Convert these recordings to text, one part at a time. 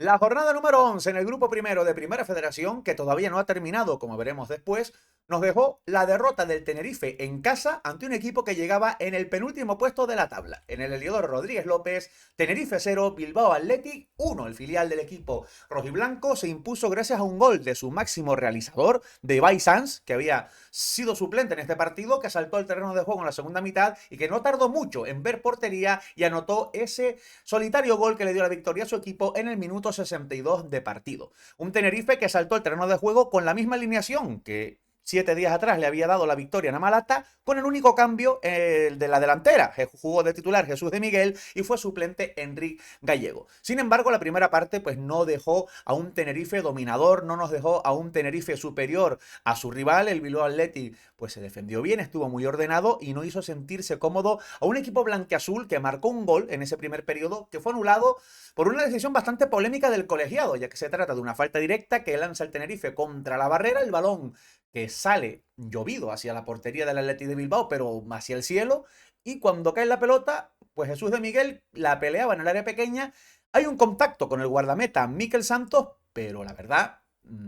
La jornada número 11 en el grupo primero de Primera Federación, que todavía no ha terminado, como veremos después, nos dejó la derrota del Tenerife en casa ante un equipo que llegaba en el penúltimo puesto de la tabla. En el Heliodoro Rodríguez López, Tenerife 0, Bilbao Athletic 1. El filial del equipo rojiblanco se impuso gracias a un gol de su máximo realizador, de Ibai Sanz, que había sido suplente en este partido, que saltó al terreno de juego en la segunda mitad y que no tardó mucho en ver portería y anotó ese solitario gol que le dio la victoria a su equipo en el minuto 62 de partido. Un Tenerife que saltó al terreno de juego con la misma alineación que 7 días atrás le había dado la victoria en Amalata, con el único cambio de la delantera. Jugó de titular Jesús de Miguel y fue suplente Enrique Gallego. Sin embargo, la primera parte pues no dejó a un Tenerife dominador, no nos dejó a un Tenerife superior a su rival. El Bilbao Athletic pues se defendió bien, estuvo muy ordenado y no hizo sentirse cómodo a un equipo blanquiazul que marcó un gol en ese primer periodo que fue anulado por una decisión bastante polémica del colegiado, ya que se trata de una falta directa que lanza el Tenerife contra la barrera, el balón que sale llovido hacia la portería del Athletic de Bilbao, pero hacia el cielo, y cuando cae la pelota, pues Jesús de Miguel la peleaba en el área pequeña, hay un contacto con el guardameta Miquel Santos, pero la verdad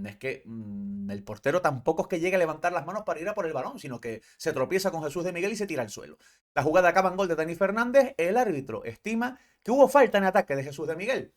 es que el portero tampoco es que llegue a levantar las manos para ir a por el balón, sino que se tropieza con Jesús de Miguel y se tira al suelo. La jugada acaba en gol de Dani Fernández, el árbitro estima que hubo falta en ataque de Jesús de Miguel.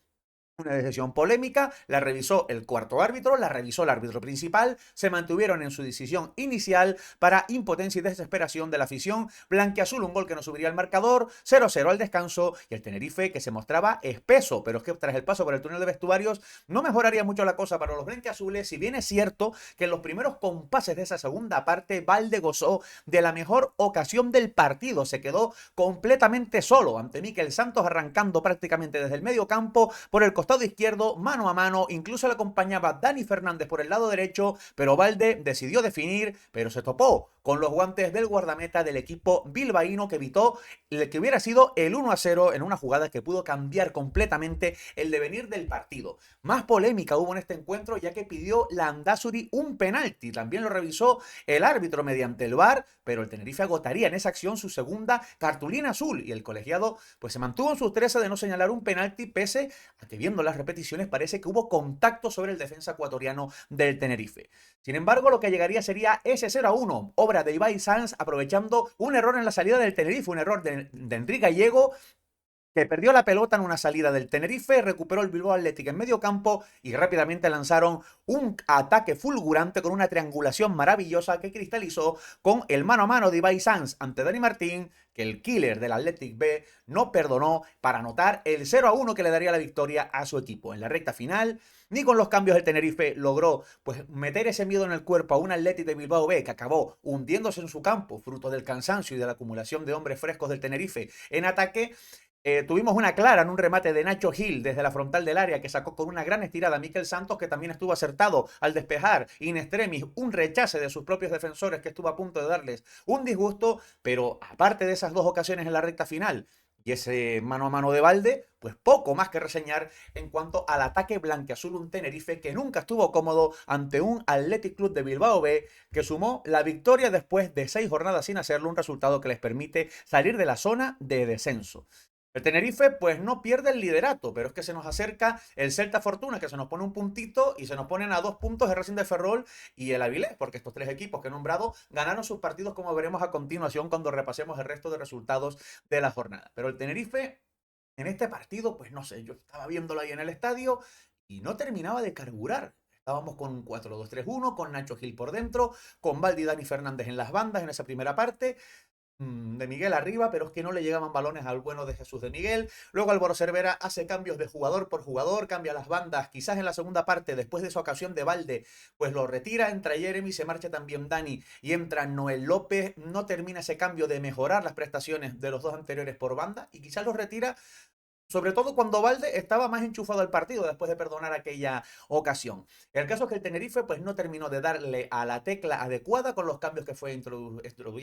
Una decisión polémica, la revisó el cuarto árbitro, la revisó el árbitro principal, se mantuvieron en su decisión inicial para impotencia y desesperación de la afición blanquiazul, un gol que no subiría al marcador, 0-0 al descanso, y el Tenerife que se mostraba espeso, pero es que tras el paso por el túnel de vestuarios no mejoraría mucho la cosa para los blanquiazules, si bien es cierto que en los primeros compases de esa segunda parte Valde gozó de la mejor ocasión del partido, se quedó completamente solo ante Miquel Santos arrancando prácticamente desde el medio campo por el costado izquierdo, mano a mano, incluso le acompañaba Dani Fernández por el lado derecho, pero Valde decidió definir, pero se topó con los guantes del guardameta del equipo bilbaíno que evitó el que hubiera sido el 1-0 en una jugada que pudo cambiar completamente el devenir del partido. Más polémica hubo en este encuentro ya que pidió Landázuri un penalti, también lo revisó el árbitro mediante el VAR, pero el Tenerife agotaría en esa acción su segunda cartulina azul y el colegiado pues se mantuvo en sus 13 de no señalar un penalti pese a que viendo las repeticiones parece que hubo contacto sobre el defensa ecuatoriano del Tenerife. Sin embargo, lo que llegaría sería ese 0-1, obra de Ibai Sanz aprovechando un error en la salida del Tenerife, un error de Enrique Gallego que perdió la pelota en una salida del Tenerife, recuperó el Bilbao Athletic en medio campo y rápidamente lanzaron un ataque fulgurante con una triangulación maravillosa que cristalizó con el mano a mano de Ibai Sanz ante Dani Martín, que el killer del Athletic B no perdonó para anotar el 0-1 que le daría la victoria a su equipo. En la recta final, ni con los cambios del Tenerife logró pues meter ese miedo en el cuerpo a un Athletic de Bilbao B que acabó hundiéndose en su campo, fruto del cansancio y de la acumulación de hombres frescos del Tenerife en ataque. Tuvimos una clara en un remate de Nacho Gil desde la frontal del área que sacó con una gran estirada a Miquel Santos, que también estuvo acertado al despejar in extremis un rechace de sus propios defensores que estuvo a punto de darles un disgusto, pero aparte de esas dos ocasiones en la recta final y ese mano a mano de Valde, pues poco más que reseñar en cuanto al ataque blanquiazul, un Tenerife que nunca estuvo cómodo ante un Athletic Club de Bilbao B que sumó la victoria después de 6 jornadas sin hacerlo, un resultado que les permite salir de la zona de descenso. El Tenerife pues no pierde el liderato, pero es que se nos acerca el Celta Fortuna, que se nos pone un puntito y se nos ponen a 2 puntos el Racing de Ferrol y el Avilés, porque estos tres equipos que he nombrado ganaron sus partidos, como veremos a continuación cuando repasemos el resto de resultados de la jornada. Pero el Tenerife en este partido, pues no sé, yo estaba viéndolo ahí en el estadio y no terminaba de carburar. Estábamos con un 4-2-3-1, con Nacho Gil por dentro, con Valdi y Dani Fernández en las bandas en esa primera parte, de Miguel arriba, pero es que no le llegaban balones al bueno de Jesús de Miguel. Luego Álvaro Cervera hace cambios de jugador por jugador, cambia las bandas. Quizás en la segunda parte, después de esa ocasión de Valde, pues lo retira, entra Jeremy, se marcha también Dani y entra Noel López. No termina ese cambio de mejorar las prestaciones de los dos anteriores por banda y quizás lo retira sobre todo cuando Valde estaba más enchufado al partido después de perdonar aquella ocasión. El caso es que el Tenerife pues no terminó de darle a la tecla adecuada con los cambios que fue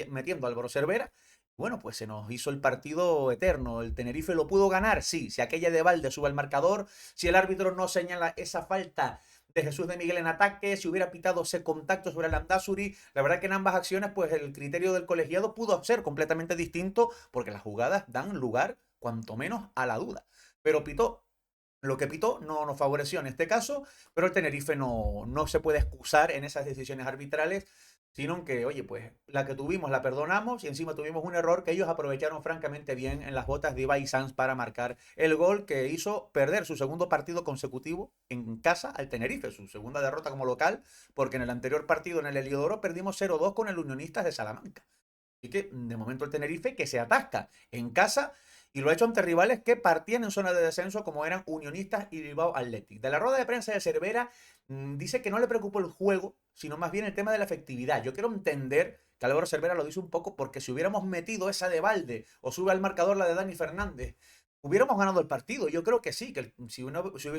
metiendo Álvaro Cervera. Bueno, pues se nos hizo el partido eterno. El Tenerife lo pudo ganar, sí. Si aquella de Valde sube al marcador, si el árbitro no señala esa falta de Jesús de Miguel en ataque, si hubiera pitado ese contacto sobre el Landázuri, la verdad que en ambas acciones pues el criterio del colegiado pudo ser completamente distinto porque las jugadas dan lugar cuanto menos a la duda. Pero pitó Lo que pitó no nos favoreció en este caso, pero el Tenerife no se puede excusar en esas decisiones arbitrales, sino que, oye, pues la que tuvimos la perdonamos y encima tuvimos un error que ellos aprovecharon francamente bien en las botas de Ibai Sanz para marcar el gol que hizo perder su segundo partido consecutivo en casa al Tenerife, su segunda derrota como local, porque en el anterior partido en el Heliodoro perdimos 0-2 con el Unionistas de Salamanca. Así que de momento el Tenerife que se atasca en casa y lo ha hecho ante rivales que partían en zona de descenso como eran Unionistas y Bilbao Athletic. De la rueda de prensa de Cervera dice que no le preocupó el juego, sino más bien el tema de la efectividad. Yo quiero entender que Álvaro Cervera lo dice un poco porque si hubiéramos metido esa de Valde o sube al marcador la de Dani Fernández, hubiéramos ganado el partido. Yo creo que sí, que si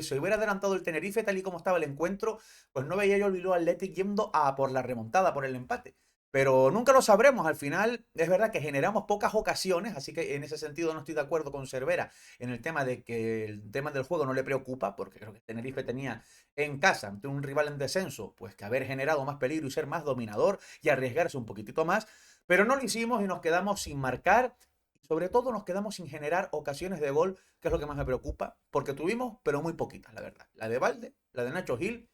se hubiera adelantado el Tenerife tal y como estaba el encuentro, pues no veía yo el Bilbao Athletic yendo a por la remontada, por el empate. Pero nunca lo sabremos. Al final, es verdad que generamos pocas ocasiones, así que en ese sentido no estoy de acuerdo con Cervera en el tema de que el tema del juego no le preocupa, porque creo que Tenerife tenía en casa, ante un rival en descenso, pues que haber generado más peligro y ser más dominador y arriesgarse un poquitito más. Pero no lo hicimos y nos quedamos sin marcar. Y sobre todo nos quedamos sin generar ocasiones de gol, que es lo que más me preocupa, porque tuvimos, pero muy poquitas, la verdad. La de Valde, la de Nacho Gil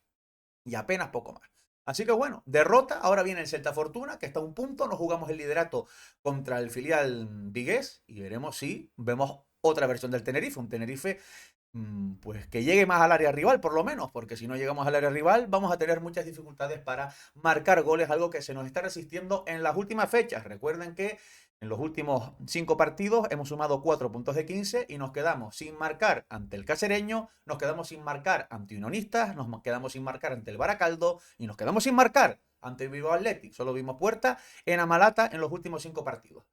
y apenas poco más. Así que bueno, derrota. Ahora viene el Celta Fortuna, que está a un punto. Nos jugamos el liderato contra el filial vigués y veremos si vemos otra versión del Tenerife. Un Tenerife pues que llegue más al área rival, por lo menos, porque si no llegamos al área rival vamos a tener muchas dificultades para marcar goles, algo que se nos está resistiendo en las últimas fechas. Recuerden que en los últimos 5 partidos hemos sumado 4 puntos de 15 y nos quedamos sin marcar ante el Cacereño, nos quedamos sin marcar ante Unionistas, nos quedamos sin marcar ante el Baracaldo y nos quedamos sin marcar ante el Bilbao Athletic. Solo vimos puerta en Amalata en los últimos 5 partidos.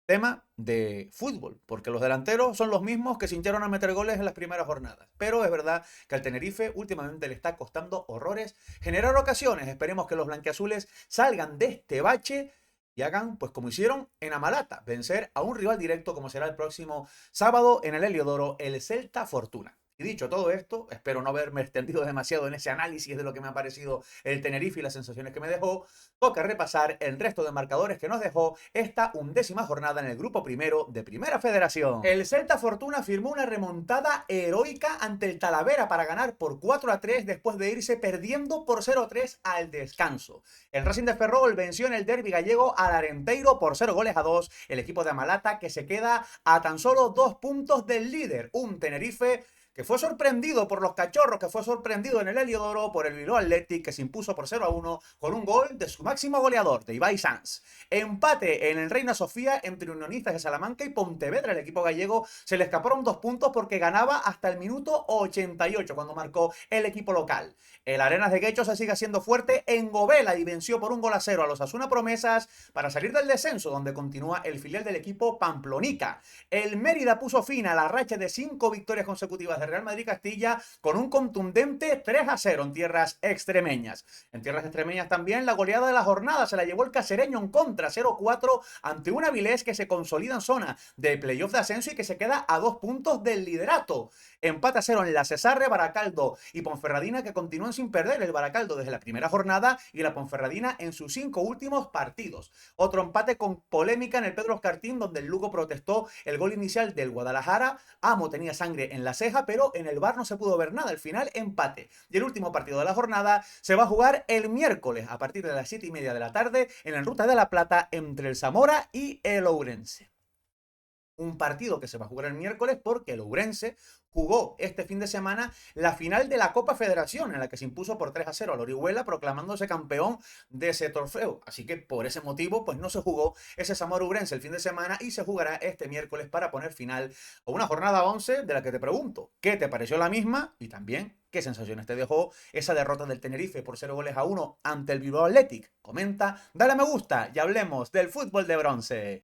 Tema de fútbol, porque los delanteros son los mismos que se hincharon a meter goles en las primeras jornadas. Pero es verdad que al Tenerife últimamente le está costando horrores generar ocasiones. Esperemos que los blanquiazules salgan de este bache y hagan, pues como hicieron en Amalata, vencer a un rival directo como será el próximo sábado en el Heliodoro, el Celta Fortuna. Y dicho todo esto, espero no haberme extendido demasiado en ese análisis de lo que me ha parecido el Tenerife y las sensaciones que me dejó. Toca repasar el resto de marcadores que nos dejó esta 11ª jornada en el grupo primero de Primera Federación. El Celta Fortuna firmó una remontada heroica ante el Talavera para ganar por 4-3 después de irse perdiendo por 0-3 al descanso. El Racing de Ferrol venció en el derbi gallego al Arenteiro por 0-2. El equipo de Amalata que se queda a tan solo 2 puntos del líder, un Tenerife que fue sorprendido por los cachorros, que fue sorprendido en el Heliodoro por el Bilbao Athletic, que se impuso por 0-1 con un gol de su máximo goleador, de Ibai Sanz. Empate en el Reina Sofía entre Unionistas de Salamanca y Pontevedra. El equipo gallego se le escaparon 2 puntos porque ganaba hasta el minuto 88 cuando marcó el equipo local. El Arenas de Guecho se sigue haciendo fuerte en Govela y venció por 1-0 a los Asuna Promesas para salir del descenso, donde continúa el filial del equipo Pamplonica. El Mérida puso fin a la racha de 5 victorias consecutivas de Real Madrid Castilla con un contundente 3-0 en tierras extremeñas. En tierras extremeñas también la goleada de la jornada se la llevó el Cacereño en contra, 0-4 ante un Avilés que se consolida en zona de playoff de ascenso y que se queda a 2 puntos del liderato. Empate a 0 en la Cesarre, Baracaldo y Ponferradina, que continúan sin perder, el Baracaldo desde la primera jornada y la Ponferradina en sus 5 últimos partidos. Otro empate con polémica en el Pedro Escartín, donde el Lugo protestó el gol inicial del Guadalajara. Amo tenía sangre en la ceja, pero en el VAR no se pudo ver nada. Al final, empate. Y el último partido de la jornada se va a jugar el miércoles a partir de las 7:30 de la tarde en la Ruta de la Plata entre el Zamora y el Ourense. Un partido que se va a jugar el miércoles porque el Ourense jugó este fin de semana la final de la Copa Federación, en la que se impuso por 3-0 al Orihuela, proclamándose campeón de ese trofeo. Así que por ese motivo, pues no se jugó ese Zamora Ourense el fin de semana y se jugará este miércoles para poner final a una jornada 11 de la que te pregunto, ¿qué te pareció la misma? Y también, ¿qué sensaciones te dejó esa derrota del Tenerife por 0-1 ante el Bilbao Athletic? Comenta, dale a me gusta y hablemos del fútbol de bronce.